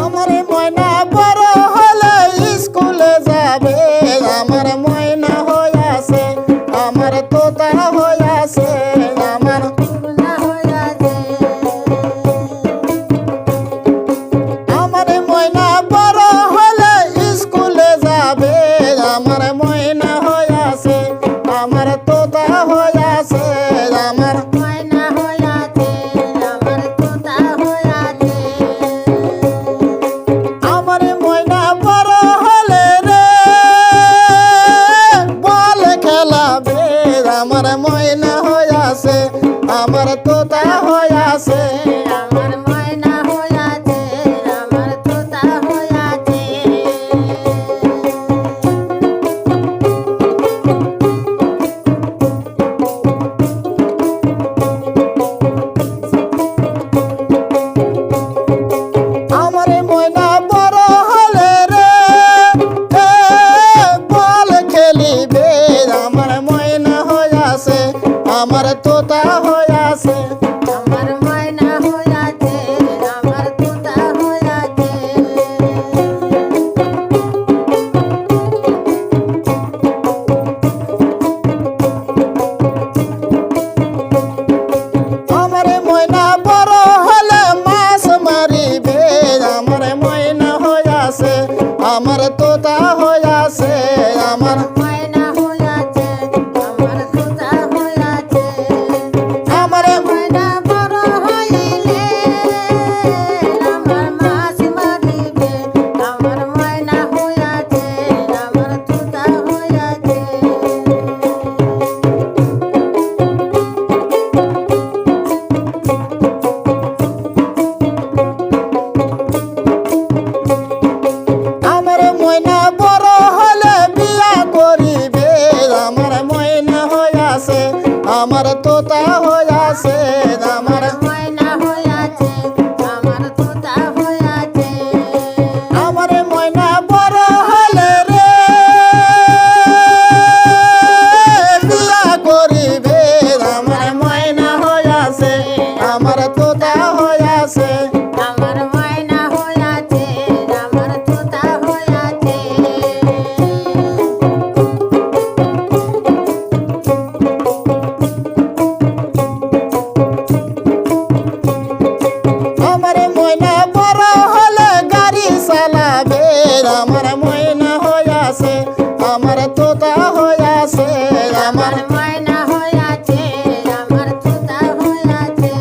আমার ময়না বড় হলে স্কুলে যাবে, আমার ময়না হইয়াছে, আমার তোতা হইয়াছে, আমার আমার ময়না বড় হলে স্কুলে যাবে, আমার ময়না হইয়াছে, আমার তোতা হইয়াছে, আমার ময়না হইয়াছে, আমার তোতা হইয়াছে। আমার ময়না বড় হলে রে বল খেলাবে, আমার ময়না হইয়াছে, আমার তোতা হইয়াছে, আমার ময়না হইয়াছে, আমার তোতা হইয়াছে। আমার ময়না বড় হলে রে বল খেলিবে, আমার ময়না হইয়াছে, আমার তোতা হইয়াছে, আমার ময়না হইয়াছে, আমার তোতা হইয়াছে। আমার ময়না বড় হলে মাছ মারিবে, আমার ময়না হইয়াছে, আমার তোতা হইয়াছে, আমার ময়না হইয়াছে, আমার তোতা হইয়াছে। আমার ময়না বড় হইলে আমার মাছ মারিবে, আমার ময়না হইয়াছে, আমার তোতা হইয়াছে। আমার ময়না বড় হলে বিয়া করিবে, আমার ময়না হইয়াছে, আমার তোতা হইয়াছে, আমার ময়না হইয়াছে, আমার তোতা হইয়াছে। আমার ময়না বড় হলে রে বিয়া করিবে, আমার ময়না হইয়াছে, আমার তোতা হইয়াছে, আমার ময়না হইয়াছে, আমার তোতা হইয়াছে। আমার ময়না বড় হলে গাড়ি চালাবে, আমার ময়না হইয়াছে, আমার তোতা হইয়াছে, আমার আমার ময়না হইয়াছে, আমার তোতা হইয়াছে।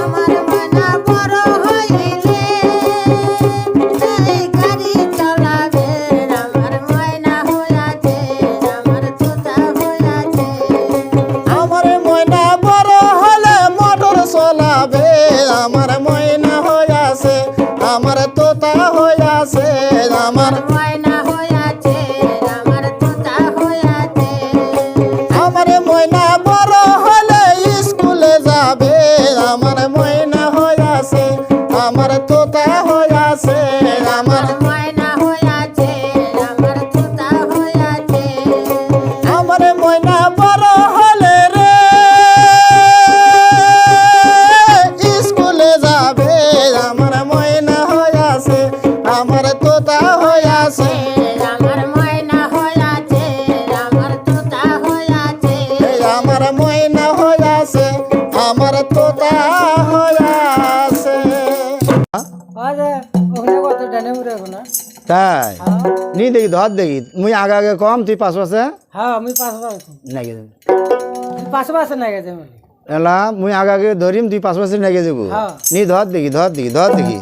আমার ময়না বড় হইলে এই গাড়ি চালাবে, আমার ময়না হইয়াছে, আমার তোতা হইয়াছে। আমার ময়না বড় হলে মোটর চলাবে, আমার ময়না হইয়াছে, আমার তোতা হইয়াছে, আমার ময়না হইয়াছে, আমার তোতা হইয়াছে। আমার ময়না বড় হলে স্কুলে যাবে, আমার ময়না হইয়াছে, আমার তোতা হইয়াছে, আমার ময়না হইয়াছে, আমার তোতা হইয়াছে। আমার ময়না বড় হলে রে স্কুলে যাবে, আমার ময়না হইয়াছে, আমার তোতা হইয়াছে, আমার ময়না হইয়াছে, আমার তোতা হইয়াছে। আমার ময়না হইয়াছে, আমার তোতা হইয়াছে। তাই নি দেখি ধর দেখি মুই আগে আগে কম তুই পাশ পাশে হ্যাঁ আমি পাঁচ বার নাকি পাঁচ বার নাই গেছে এলা মুই আগে আগে ধরিম তুই পাশ পাশে নাকি যাবো হ্যাঁ। নি ধর দেখি ধর দেখি ধর দেখি